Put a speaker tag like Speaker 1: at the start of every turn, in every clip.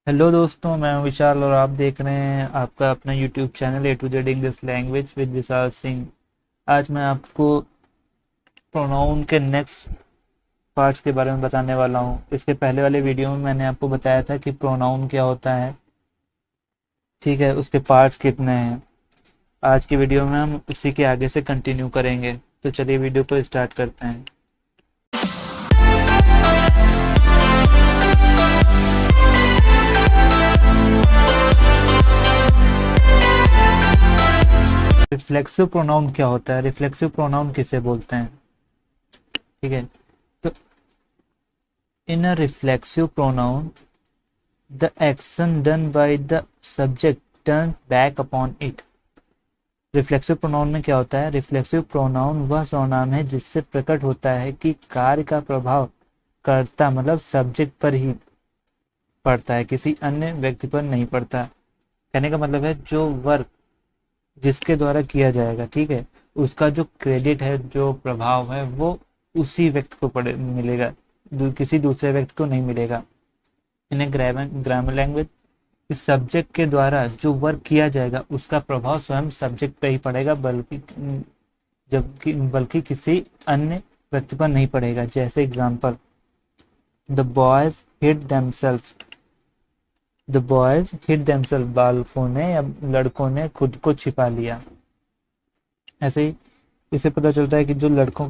Speaker 1: Hello दोस्तों, मैं हूं विशाल और आप देख रहे हैं आपका अपना YouTube channel A to Z English language with Vishal Singh. आज मैं आपको प्रोनाउन के नेक्स्ट पार्ट्स के बारे में बताने वाला हूं। इसके पहले वाले वीडियो में मैंने आपको बताया था कि प्रोनाउन क्या होता है, ठीक है, उसके पार्ट्स कितने हैं। आज की वीडियो में हम उसी के आगे से कंटिन्यू करेंगे। तो चलिए वीडियो को स्टार्ट करते हैं। रिफ्लेक्सिव प्रोनाउन क्या होता है, रिफ्लेक्सिव प्रोनाउन किसे बोलते हैं, ठीक है। तो in a reflexive pronoun the action done by the subject turn back upon it. Reflexive pronoun में क्या होता है, रिफ्लेक्सिव प्रोनाउन वह सर्वनाम है जिससे प्रकट होता है कि कार्य का प्रभाव कर्ता मतलब सब्जेक्ट पर ही पड़ता है, किसी अन्य व्यक्ति पर नहीं पड़ता। कहने का मतलब है जो वर्क जिसके द्वारा किया जाएगा, ठीक है, उसका जो क्रेडिट है, जो प्रभाव है, वो उसी व्यक्ति को पड़े मिलेगा, किसी दूसरे व्यक्ति को नहीं मिलेगा। इन ग्रामर लैंग्वेज, इस सब्जेक्ट के द्वारा जो वर्क किया जाएगा उसका प्रभाव स्वयं सब्जेक्ट पे ही पड़ेगा, बल्कि किसी अन्य व्यक्ति पर नहीं पड़ेगा। जैसे example, the boys hid themselves, the boys hid themselves, बालकों ने या लड़कों ने खुद को छिपा लिया। ऐसे ही इससे पता चलता है कि जो लड़कों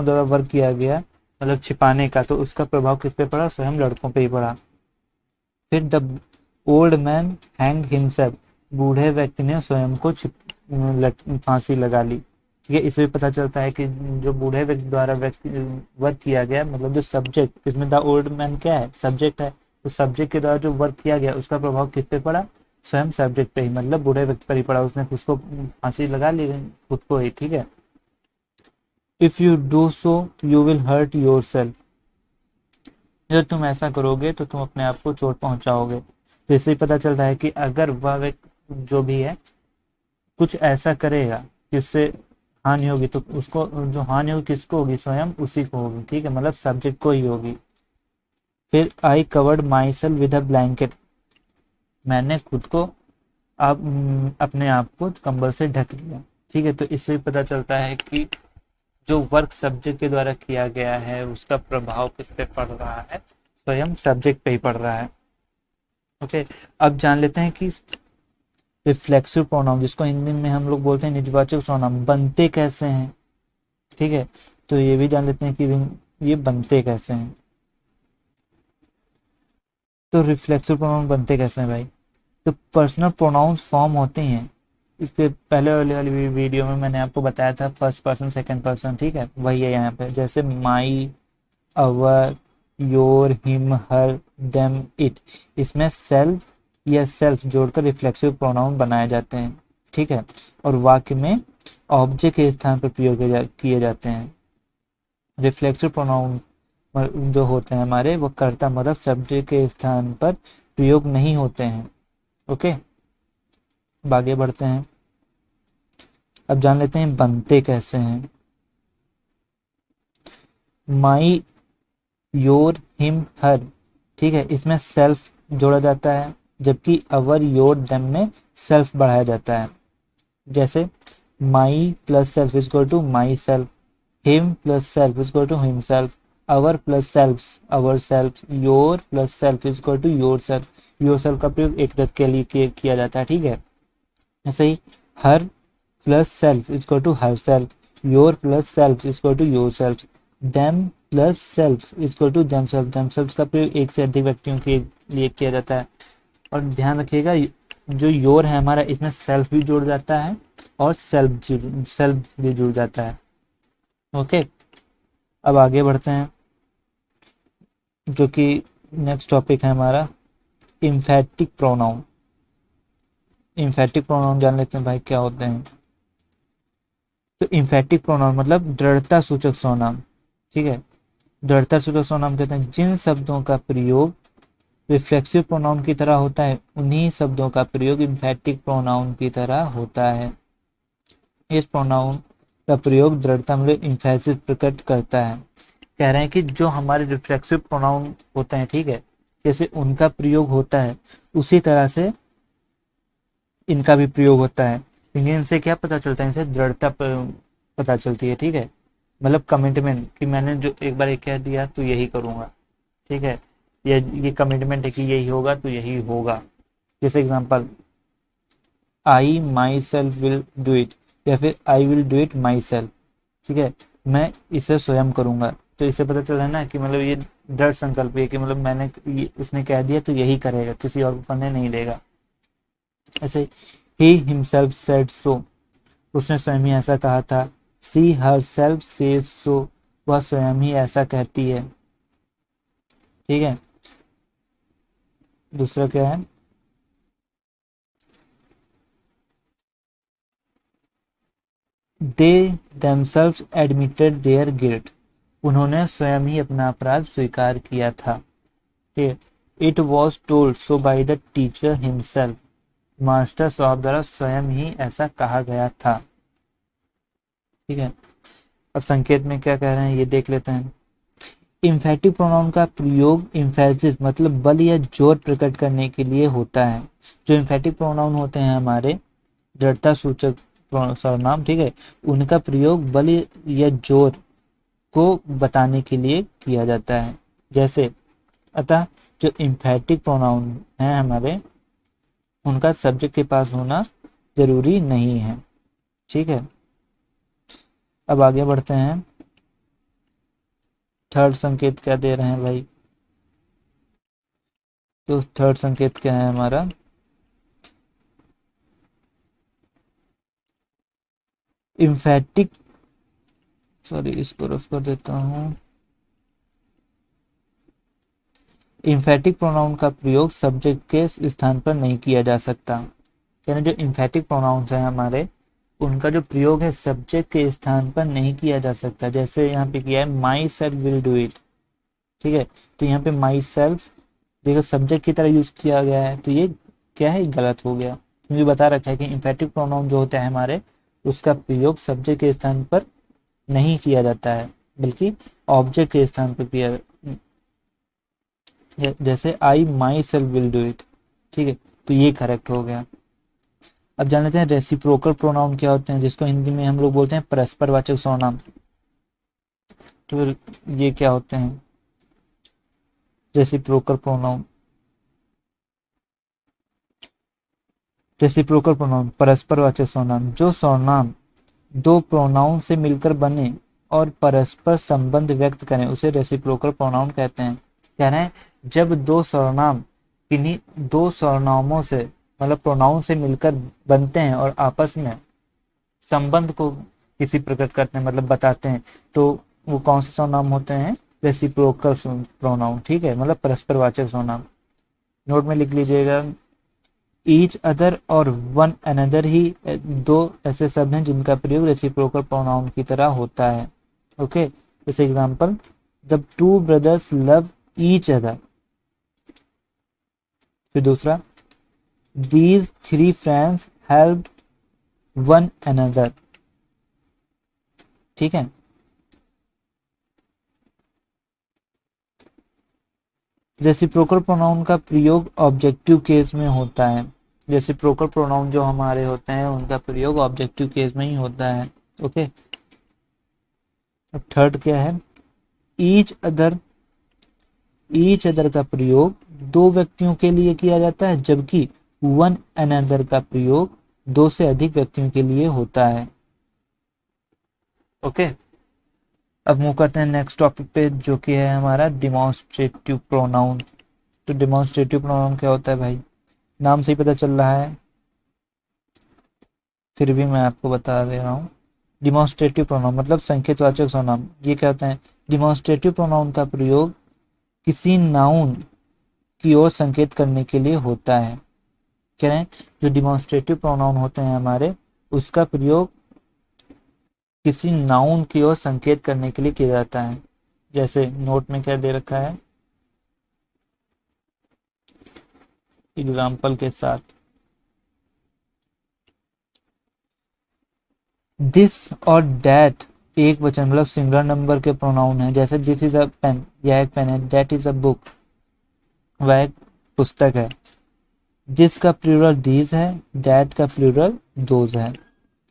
Speaker 1: द्वारा वर्क किया गया मतलब छिपाने का, तो उसका प्रभाव किस पे पड़ा, स्वयं लड़कों पे ही पड़ा। फिर the old man hang himself, बूढ़े व्यक्ति ने स्वयं को फांसी लगा ली, ठीक है। इससे पता चलता है कि जो बूढ़े व्यक्ति द्वारा वर्क किया गया मतलब जो सब्जेक्ट, इसमें द ओल्ड मैन क्या है, सब्जेक्ट है, तो सब्जेक्ट के द्वारा जो वर्क किया गया उसका प्रभाव किस पे पड़ा, स्वयं सब्जेक्ट पे ही मतलब बूढ़े व्यक्ति पर ही पड़ा, उसने उसको फांसी लगा ली खुद को ही, ठीक है। If you do so you will hurt yourself, जब तुम ऐसा करोगे तो तुम अपने आप को चोट पहुंचाओगे। तो इससे पता चलता है कि अगर वह व्यक्ति जो भी है कुछ ऐसा करेगा जिससे हानि होगी, तो उसको जो हानि होगी किसको होगी, स्वयं उसी को होगी, ठीक है, मतलब सब्जेक्ट को ही होगी। फिर I covered my self with a blanket, मैंने खुद को अपने आप को कंबल से ढक लिया, ठीक है। तो इससे पता चलता है कि जो वर्क सब्जेक्ट के द्वारा किया गया है उसका प्रभाव किस पे पड़ रहा है, स्वयं सब्जेक्ट पे ही पड़ रहा है। ओके, अब जान लेते हैं कि रिफ्लेक्सिव प्रोनाउन, जिसको हिंदी में हम लोग बोलते हैं निजवाचक सर्वनाम, बनते कैसे हैं, ठीक है। तो ये भी जान लेते हैं कि ये बनते कैसे हैं। तो रिफ्लेक्सिव प्रोनाउन बनते कैसे हैं भाई, तो पर्सनल प्रोनाउंस फॉर्म होते हैं। इससे पहले वाली वीडियो में मैंने आपको बताया था फर्स्ट पर्सन सेकंड पर्सन, ठीक है, वही है यहाँ पे। जैसे my, our, your, him, her, them, it, इसमें सेल्फ या सेल्फ जोड़कर रिफ्लेक्सिव प्रोनाउन बनाए जाते हैं, ठीक है, और वाक्य में ऑब्जेक्ट के स्थान पर प्रयोग किए जाते हैं। रिफ्लेक्सिव प्रोनाउन जो होते हैं हमारे, वो कर्ता मतलब सब्जेक्ट के स्थान पर प्रयोग नहीं होते हैं। ओके, अब आगे बढ़ते हैं। अब जान लेते हैं बनते कैसे हैं। माई, योर, हिम, हर, ठीक है, इसमें सेल्फ जोड़ा जाता है, जबकि अवर, योर, देम में सेल्फ बढ़ाया जाता है। जैसे my plus self is equal to myself, him plus self is equal to himself, our plus self ourself, your plus self is equal to your self. Yourself का प्रयोग एक तत्व के लिए किया जाता है, ठीक है। ऐसे ही her plus self is equal to her self, your plus self is equal to your self, them plus self is equal to them self. Them self का प्रयोग एक से अधिक व्यक्तियों के लिए किया जाता है। और ध्यान रखिएगा जो योर है हमारा, इसमें सेल्फ भी जुड़ जाता है और सेल्फ भी जुड़ जाता है। ओके, अब आगे बढ़ते हैं, जो कि नेक्स्ट टॉपिक है हमारा इम्फेटिक प्रोनाउन। इम्फेटिक प्रोनाउन जान लेते हैं भाई क्या होते हैं। तो इम्फेटिक प्रोनाउन मतलब दृढ़ता सूचक सर्वनाम, ठीक है। दृढ़ता सूचक सर्वनाम कहते हैं जिन शब्दों का प्रयोग रिफ्लेक्सिव प्रोनाउन की तरह होता है, उन्हीं शब्दों का प्रयोग इम्फेटिक प्रोनाउन की तरह होता है। इस प्रोनाउन का प्रयोग दृढ़ता मतलब इम्फेसिस प्रकट करता है। कह रहे हैं कि जो हमारे रिफ्लेक्सिव प्रोनाउन होते हैं, ठीक है, जैसे उनका प्रयोग होता है उसी तरह से इनका भी प्रयोग होता है। लेकिन इनसे क्या पता चलता है, इनसे दृढ़ता पता चलती है, ठीक है। मतलब कमिटमेंट कि मैंने जो एक बार एक कह दिया तो यही करूंगा, ठीक है। ये कमिटमेंट है कि यही होगा तो यही होगा। जैसे example, I my self will do it, या फिर I will do it my self, ठीक है। मैं इसे स्वयं करूंगा, तो इससे पता चला ना कि मतलब ये दृढ़ संकल्प है कि मतलब इसने कह दिया तो यही करेगा, किसी और को करने नहीं देगा। ऐसे ही हिमसेल्फ सेड सो, उसने स्वयं ही ऐसा कहा था। सी हर सेल्फ सेज सो, वह स्वयं ही ऐसा कहती है, ठीक है। दूसरा क्या है, दे themselves admitted their guilt, उन्होंने स्वयं ही अपना अपराध स्वीकार किया था, ठीक है। It was told so by the teacher himself, master साहब द्वारा स्वयं ही ऐसा कहा गया था, ठीक है। अब संकेत में क्या कह रहे हैं ये देख लेते हैं। इम्फेटिक प्रोनाउन का प्रयोग इम्फेसिस मतलब बल या जोर प्रकट करने के लिए होता है। जो इम्फेटिक प्रोनाउन होते हैं हमारे दृढ़ता सूचक सर्वनाम, ठीक है, उनका प्रयोग बल या जोर को बताने के लिए किया जाता है। जैसे अतः जो इम्फेटिक प्रोनाउन है हमारे, उनका सब्जेक्ट के पास होना जरूरी नहीं है, ठीक है। अब आगे बढ़ते हैं। थर्ड संकेत क्या दे रहे हैं भाई, तो थर्ड संकेत क्या है हमारा, इम्फेटिक, सॉरी इसको रफ कर देता हूं। इम्फेटिक प्रोनाउन का प्रयोग सब्जेक्ट के स्थान पर नहीं किया जा सकता, यानी जो इम्फेटिक प्रोनाउंस हैं हमारे, उनका जो प्रयोग है सब्जेक्ट के स्थान पर नहीं किया जा सकता। जैसे यहाँ पे किया है माई सेल्फ विल डू इट, ठीक है, तो यहाँ पे माई सेल्फ देखो सब्जेक्ट की तरह यूज किया गया है, तो ये क्या है, गलत हो गया, क्योंकि बता रखा है कि इम्फेटिक प्रोनाउन जो होता है हमारे, उसका प्रयोग सब्जेक्ट के स्थान पर नहीं किया जाता है, बल्कि ऑब्जेक्ट के स्थान पर किया। जैसे I my self will do it, ठीक है, तो ये करेक्ट हो गया। अब जान लेते हैं रेसिप्रोकल प्रोनाउन क्या होते हैं, जिसको हिंदी में हम लोग बोलते हैं परस्परवाचक सर्वनाम। तो ये क्या होते हैं रेसिप्रोकल प्रोनाउन। रेसिप्रोकल प्रोनाउन परस्परवाचक सर्वनाम, जो सर्वनाम दो प्रोनाउन से मिलकर बने और परस्पर संबंध व्यक्त करें उसे रेसिप्रोकल प्रोनाउन कहते हैं। कह रहे हैं जब दो सर्वनाम किन्हीं दो सर्वनामों से मतलब प्रोनाउन से मिलकर बनते हैं और आपस में संबंध को किसी प्रकट करते हैं मतलब बताते हैं, तो वो कौन से सर्वनाम होते हैं, रेसिप्रोकल प्रोनाउन, ठीक है, मतलब परस्परवाचक सर्वनाम। नोट में लिख लीजिएगा, ईच अदर और वन अनदर ही दो ऐसे शब्द हैं जिनका प्रयोग रेसिप्रोकल प्रोनाउन की तरह होता है, ओके। जैसे example, the two brothers love each other. फिर दूसरा, these three friends helped one another, ठीक है। रेसिप्रोकल प्रोनाउन का प्रयोग ऑब्जेक्टिव केस में होता है। रेसिप्रोकल प्रोनाउन जो हमारे होते हैं उनका प्रयोग ऑब्जेक्टिव केस में ही होता है, ओके। अब थर्ड क्या है, ईच अदर। ईच अदर का प्रयोग दो व्यक्तियों के लिए किया जाता है, जबकि वन अनदर का प्रयोग दो से अधिक व्यक्तियों के लिए होता है, ओके। अब मूव करते हैं नेक्स्ट टॉपिक पे, जो कि है हमारा डिमॉन्स्ट्रेटिव प्रोनाउन। तो डिमॉन्स्ट्रेटिव प्रोनाउन क्या होता है भाई, नाम से ही पता चल रहा है, फिर भी मैं आपको बता दे रहा हूँ। डिमॉन्स्ट्रेटिव प्रोनाउन मतलब संकेतवाचक सर्वनाम। ये क्या होता है, डिमॉन्स्ट्रेटिव प्रोनाउन का प्रयोग किसी नाउन की ओर संकेत करने के लिए होता है। कह रहे हैं जो डिमॉन्स्ट्रेटिव प्रोनाउन होते हैं हमारे, उसका प्रयोग किसी नाउन की ओर संकेत करने के लिए किया जाता है। जैसे नोट में क्या दे रखा है एग्जाम्पल के साथ, दिस और डैट एक वचन मतलब सिंगुलर नंबर के प्रोनाउन है। जैसे दिस इज अ पेन, यह एक पेन है, दैट इज अ बुक, वह एक पुस्तक है। दिस का प्लूरल दीज है, दैट का प्लूरल दोज है।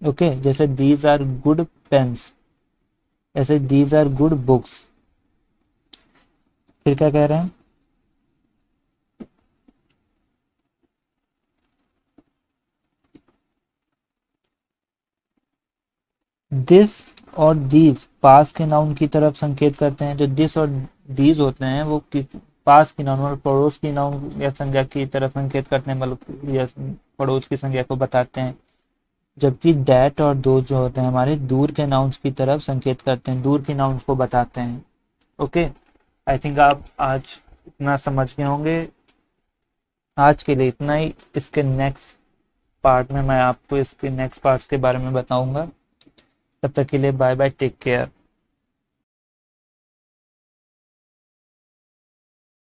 Speaker 1: ओके, जैसे दीज आर गुड पेन्स, ऐसे दीज आर गुड बुक्स। फिर क्या कह रहे हैं, दिस और दीज पास के नाउन की तरफ संकेत करते हैं। जो दिस और दीज होते हैं वो पास की नाउन और पड़ोस की नाउन या संज्ञा की तरफ संकेत करते हैं, मतलब या पड़ोस की संज्ञा को बताते हैं। जबकि दैट और दो जो होते हैं हमारे दूर के नाउन्स की तरफ संकेत करते हैं, दूर की नाउन्स को बताते हैं। ओके, आई थिंक आप आज इतना समझ गए होंगे। आज के लिए इतना ही। इसके नेक्स्ट पार्ट में मैं आपको इसके नेक्स्ट पार्ट्स के बारे में बताऊंगा। तब तक के लिए बाय बाय, टेक केयर।